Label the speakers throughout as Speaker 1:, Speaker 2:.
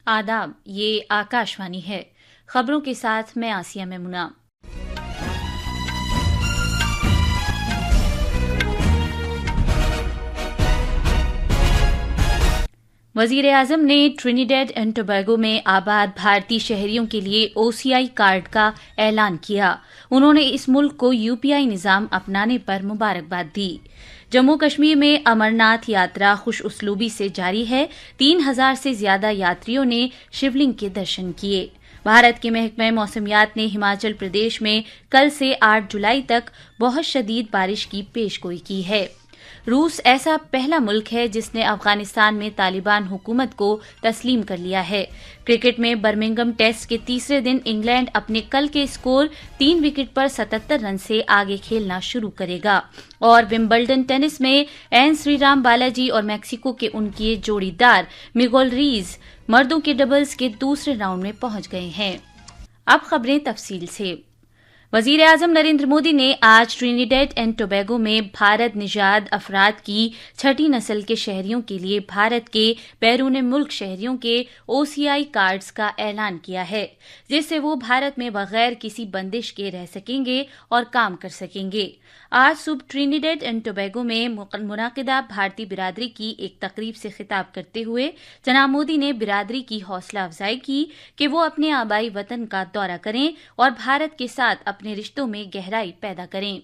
Speaker 1: आदाब, ये आकाशवाणी है। खबरों के साथ मैं आसिया मेमुना। वजीर-ए-आजम ने ट्रिनिडेड एंड टोबैगो में आबाद भारतीय शहरियों के लिए OCI कार्ड का ऐलान किया। उन्होंने इस मुल्क को UPI निज़ाम अपनाने पर मुबारकबाद दी। जम्मू कश्मीर में अमरनाथ यात्रा खुश उसलूबी से जारी है। 3000 से ज्यादा यात्रियों ने शिवलिंग के दर्शन किए। भारत के महकमे मौसमियात ने हिमाचल प्रदेश में कल से 8 जुलाई तक बहुत शदीद बारिश की पेशगोई की है। रूस ऐसा पहला मुल्क है जिसने अफगानिस्तान में तालिबान हुकूमत को तस्लीम कर लिया है। क्रिकेट में बर्मिंघम टेस्ट के तीसरे दिन इंग्लैंड अपने कल के स्कोर 3 विकेट पर 77 रन से आगे खेलना शुरू करेगा। और विंबलडन टेनिस में एन श्रीराम बालाजी और मैक्सिको के उनके जोड़ीदार मिगोल रीज मर्दों के डबल्स के दूसरे राउंड में पहुंच गए हैं। अब खबरें तफसील से। वजीर-ए-आजम नरेंद्र मोदी ने आज ट्रिनिडेड एंड टोबैगो में भारत निजाद अफराद की छठी नस्ल के शहरियों के लिए भारत के बैरून मुल्क शहरियों के OCI कार्ड्स का ऐलान किया है, जिससे वो भारत में बगैर किसी बंदिश के रह सकेंगे और काम कर सकेंगे। आज सुबह ट्रिनिडेड एंड टोबैगो में मुनाकिदा भारतीय बिरादरी की एक तकरीब से खिताब करते हुए जनाब मोदी ने बिरादरी की हौसला अफजाई की कि वो अपने आबाई वतन का दौरा करें और भारत के साथ अपने रिश्तों में गहराई पैदा करें।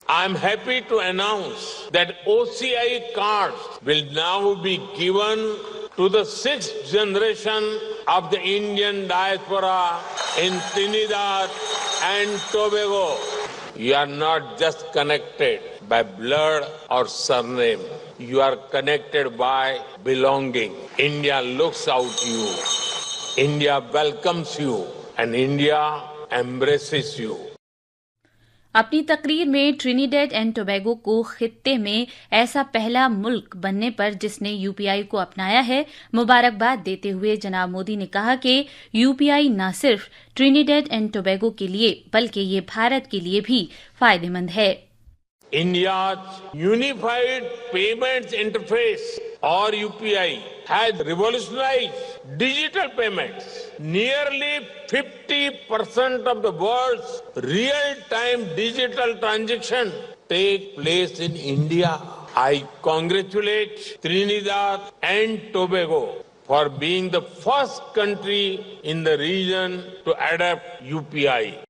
Speaker 2: I am happy to announce that OCI cards will now be given to the 6th generation of the Indian diaspora in Trinidad and Tobago. You are not just connected by blood or surname. You are connected by belonging. India looks out to you. India welcomes you. And India embraces you.
Speaker 1: अपनी तकरीर में Trinidad and Tobago को खित्ते में ऐसा पहला मुल्क बनने पर जिसने UPI को अपनाया है मुबारकबाद देते हुए जनाब मोदी ने कहा कि UPI न सिर्फ ट्रिनिडेड एंड टोबैगो के लिए बल्कि ये भारत के लिए भी फायदेमंद है।
Speaker 2: India's unified payments interface or UPI has revolutionized digital payments. Nearly 50% of the world's real-time digital transactions take place in India. I congratulate Trinidad and Tobago for being the first country in the region to adopt UPI.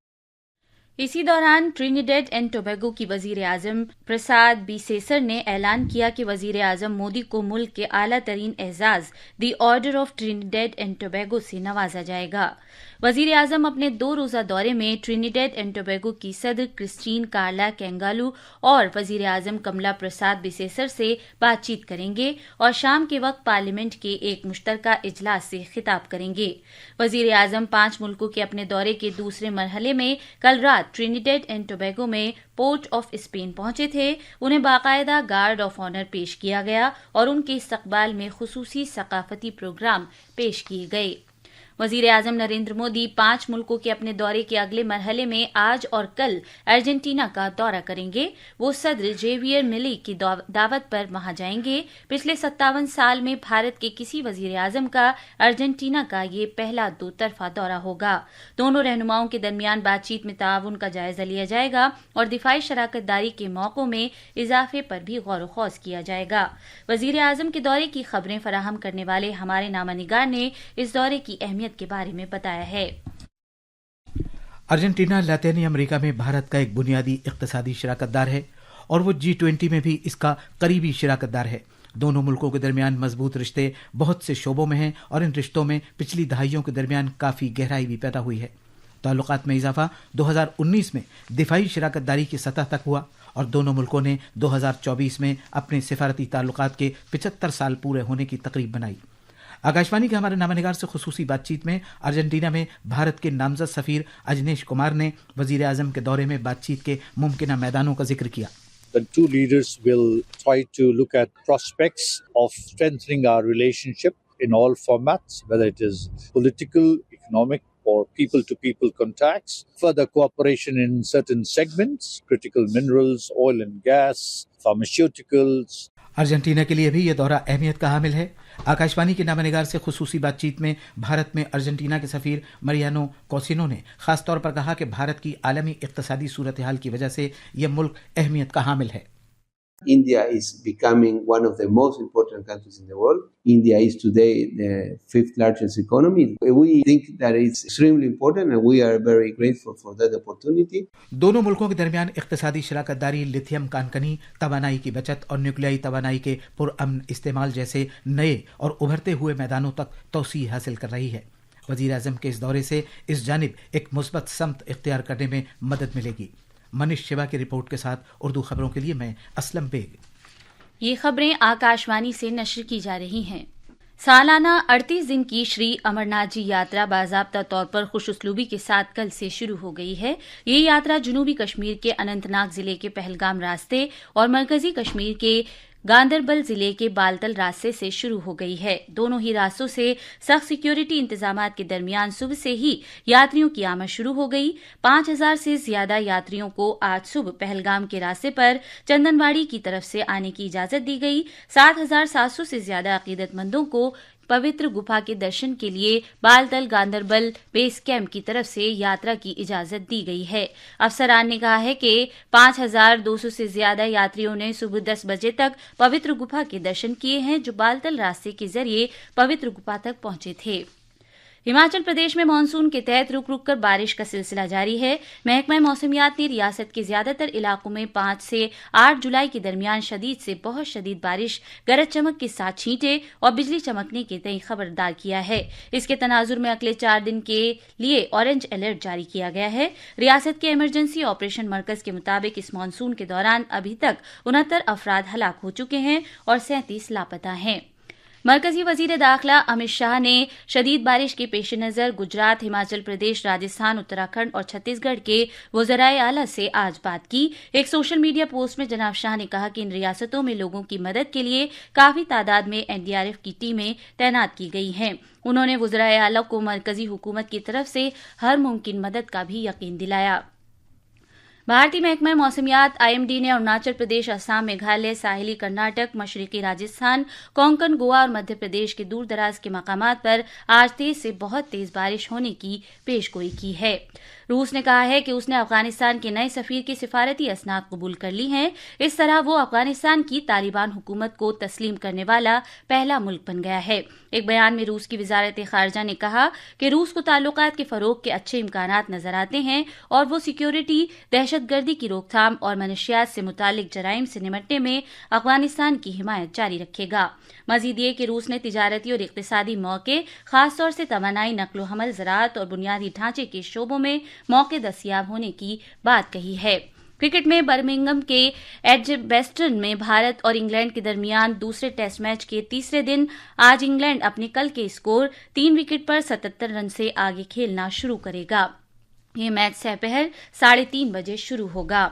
Speaker 1: इसी दौरान Trinidad and Tobago की वजीर-ए-आजम प्रसाद बिसेसर ने ऐलान किया कि वजीर-ए-आजम मोदी को मुल्क के आला तरीन एजाज the order of Trinidad and Tobago से नवाजा जाएगा। वजीर-ए-आजम अपने 2 रोजा दौरे में ट्रिनिडेड एंड टोबैगो की सदर क्रिस्टीन कार्ला कैंगालू और वजीर-ए-आजम कमला प्रसाद बिसेसर से बातचीत करेंगे और शाम के वक्त पार्लियामेंट के एक मुश्तरका इजलास से खिताब करेंगे। वजीर-ए-आजम 5 मुल्कों के अपने दौरे के दूसरे मरहले में कल रात ट्रिनिडेड एंड टोबैगो में पोर्ट ऑफ स्पेन पहुंचे थे। उन्हें बाकायदा गार्ड ऑफ ऑनर पेश किया गया और उनके इस्तकबाल में खुसूसी सकाफती प्रोग्राम पेश किए गए। वजीर-ए-आजम नरेंद्र मोदी 5 मुल्कों के अपने दौरे के अगले मरहले में आज और कल अर्जेंटीना का दौरा करेंगे। वो सदर जेवियर मिली की दावत पर वहां जाएंगे। पिछले 57 साल में भारत के किसी वजीर-ए-आजम का अर्जेंटीना का ये पहला 2 तरफा दौरा होगा। दोनों रहनुमाओं के दरमियान बातचीत में ताउन का जायजा लिया जाएगा और दिफाई शराकतदारी के मौकों में इजाफे पर भी गौर खौज किया जाएगा। वजीर-ए-आजम के दौरे की खबरें फराहम करने वाले हमारे नामानिगार ने इस दौरे की अहमियत के बारे में बताया है।
Speaker 3: अर्जेंटीना लातीनी अमेरिका में भारत का एक बुनियादी इक्तिसादी शराकतदार है और वो G20 में भी इसका करीबी शराकतदार है। दोनों मुल्कों के दरमियान मजबूत रिश्ते बहुत से शोबों में हैं और इन रिश्तों में पिछली दहाइयों के दरमियान काफी गहराई भी पैदा हुई है। ताल्लुकात में इजाफा 2019 में दिफाई शराकतदारी की सतह तक हुआ और दोनों मुल्कों ने 2024 में अपने सिफारती ताल्लुकात के 75 साल पूरे होने की तकरीब बनाई। आकाशवाणी के हमारे नामानिगार से खुसूसी बातचीत में अर्जेंटीना में भारत के नामजद सफीर अजनेश कुमार ने वजीर-ए-आजम के दौरे में बातचीत के मुमकिन मैदानों का जिक्र किया।
Speaker 4: The two leaders will try to look at prospects of strengthening our relationship in all formats, whether it is political, economic, or people-to-people contacts, further cooperation in certain segments, critical minerals, oil and gas, pharmaceuticals.
Speaker 3: Argentina के लिए भी यह दौरा अहमियत का हामिल है। आकाशवाणी के नामानिगार से खुसूसी बातचीत में भारत में अर्जेंटीना के सफीर मरियानो कोसिनो ने खासतौर पर कहा कि भारत की आलमी इक्तसादी सूरत हाल की वजह से यह मुल्क अहमियत का हामिल है।
Speaker 5: India is becoming one of the most important countries in the world. India is today the 5th largest economy. We think that it's extremely important and we are very grateful for that opportunity.
Speaker 3: दोनों मुल्कों के दरमियान इक्तसादी शराकतदारी, lithium कानकनी, तवानाई की बचत और nuclei तवानाई के पुरअमन इस्तेमाल जैसे नए और उभरते हुए मैदानों तक तौसी हासिल कर रही है। वजीर आज़म के इस दौरे से इस जानिब एक मुस्बत समत इख्तियार करने में मदद मिलेगी। मनीष शिवा की रिपोर्ट के साथ उर्दू खबरों के लिए मैं असलम बेग।
Speaker 1: ये खबरें आकाशवाणी से नश्र की जा रही हैं। सालाना 38 दिन की श्री अमरनाथ जी यात्रा बाज़ाब्ता तौर पर खुशउस्लूबी के साथ कल से शुरू हो गई है। ये यात्रा जनूबी कश्मीर के अनंतनाग जिले के पहलगाम रास्ते और मरकजी कश्मीर के गांदरबल जिले के बालतल रास्ते से शुरू हो गई है। दोनों ही रास्तों से सख्त सिक्योरिटी इंतजामात के दरमियान सुबह से ही यात्रियों की आमद शुरू हो गई। 5000 से ज्यादा यात्रियों को आज सुबह पहलगाम के रास्ते पर चंदनवाड़ी की तरफ से आने की इजाजत दी गई। 7700 से ज्यादा अकीदतमंदों को पवित्र गुफा के दर्शन के लिए बालतल गांदरबल बेस कैंप की तरफ से यात्रा की इजाजत दी गई है। अफसरान ने कहा है कि 5200 से ज्यादा यात्रियों ने सुबह 10 बजे तक पवित्र गुफा के दर्शन किए हैं, जो बालतल रास्ते के जरिए पवित्र गुफा तक पहुंचे थे। हिमाचल प्रदेश में मानसून के तहत रुक रुक कर बारिश का सिलसिला जारी है। महकमा मौसमियात ने रियासत के ज्यादातर इलाकों में 5 से 8 जुलाई के दरमियान शदीद से बहुत शदीद बारिश, गरज चमक के साथ छींटे और बिजली चमकने के तय खबरदार किया है। इसके तनाजुर में अगले 4 दिन के लिए ऑरेंज अलर्ट जारी किया गया है। रियासत के इमरजेंसी ऑपरेशन मरकज के मुताबिक इस मानसून के दौरान अभी तक 69 अफराद हलाक हो चुके हैं और 37 लापता हैं। मरकजी वजीर दाखिला अमित शाह ने शदीद बारिश के पेश नज़र गुजरात, हिमाचल प्रदेश, राजस्थान, उत्तराखंड और छत्तीसगढ़ के वज़राए आला से आज बात की। एक सोशल मीडिया पोस्ट में जनाब शाह ने कहा कि इन रियासतों में लोगों की मदद के लिए काफी तादाद में एनडीआरएफ की टीमें तैनात की गई हैं। उन्होंने वज़राए आला को मरकजी हुकूमत की तरफ से हर मुमकिन मदद का भी यकीन दिलाया। भारतीय महकमा मौसमियात आईएमडी ने अरुणाचल प्रदेश, असम, मेघालय, साहिली कर्नाटक, मशरकी राजस्थान, कोंकण, गोवा और मध्य प्रदेश के दूर दराज के मकामात पर आज तेज से बहुत तेज बारिश होने की पेशगोई की है। रूस ने कहा है कि उसने अफगानिस्तान के नए सफीर की सिफारती असनाद कबूल कर ली हैं। इस तरह वो अफगानिस्तान की तालिबान हुकूमत को तस्लीम करने वाला पहला मुल्क बन गया है। एक बयान में रूस की वजारत खारजा ने कहा कि रूस को ताल्लुकात के फरोग के अच्छे इम्कानात नजर आते हैं और वो सिक्योरिटी, दहशतगर्दी की रोकथाम और मनशियात से मुतालिक जराइम से निपटने में अफगानिस्तान की हिमायत जारी रखेगा। मजीद ये कि रूस ने तिजारती और इक्तिसादी मौके, खासतौर से तवानाई, नकलो हमल, ज़राअत और बुनियादी ढांचे के शोबों में मौके दस्तयाब होने की बात कही है। क्रिकेट में बर्मिंघम के एडजबेस्टन में भारत और इंग्लैंड के दरमियान दूसरे टेस्ट मैच के तीसरे दिन आज इंग्लैंड अपने कल के स्कोर 3 विकेट पर 77 रन से आगे खेलना शुरू करेगा। ये मैच दोपहर 3:30 बजे शुरू होगा।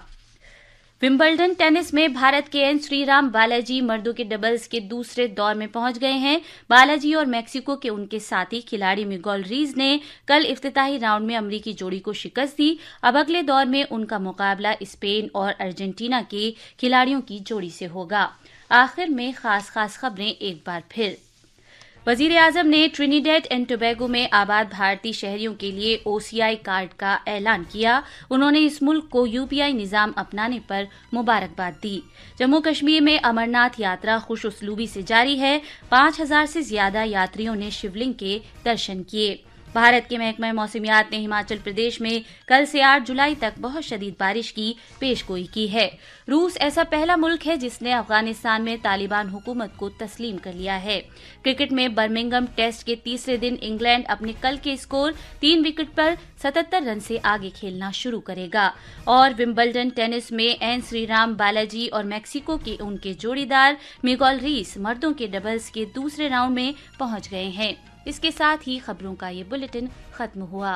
Speaker 1: विंबलडन टेनिस में भारत के एन श्रीराम बालाजी मर्दों के डबल्स के दूसरे दौर में पहुंच गए हैं। बालाजी और मैक्सिको के उनके साथी खिलाड़ी मिगोल रीज ने कल इफ्तिताही राउंड में अमरीकी जोड़ी को शिकस्त दी। अब अगले दौर में उनका मुकाबला स्पेन और अर्जेंटीना के खिलाड़ियों की जोड़ी से होगा। आखिर में खास खबरें एक बार फिर। वजीर आजम ने ट्रिनिडेड एंड टोबैगो में आबाद भारतीय शहरियों के लिए ओसीआई कार्ड का ऐलान किया। उन्होंने इस मुल्क को यूपीआई निजाम अपनाने पर मुबारकबाद दी। जम्मू कश्मीर में अमरनाथ यात्रा खुशउस्लूबी से जारी है। 5000 से ज्यादा यात्रियों ने शिवलिंग के दर्शन किए। भारत के महकमा मौसमियात ने हिमाचल प्रदेश में कल से 8 जुलाई तक बहुत शदीद बारिश की पेशगोई की है। रूस ऐसा पहला मुल्क है जिसने अफगानिस्तान में तालिबान हुकूमत को तस्लीम कर लिया है। क्रिकेट में बर्मिंघम टेस्ट के तीसरे दिन इंग्लैंड अपने कल के स्कोर 3 विकेट पर 77 रन से आगे खेलना शुरू करेगा। और विंबलडन टेनिस में एन श्रीराम बालाजी और मैक्सिको के उनके जोड़ीदार मिगोल रीस मर्दों के डबल्स के दूसरे राउंड में पहुंच गए हैं। इसके साथ ही खबरों का ये बुलेटिन खत्म हुआ।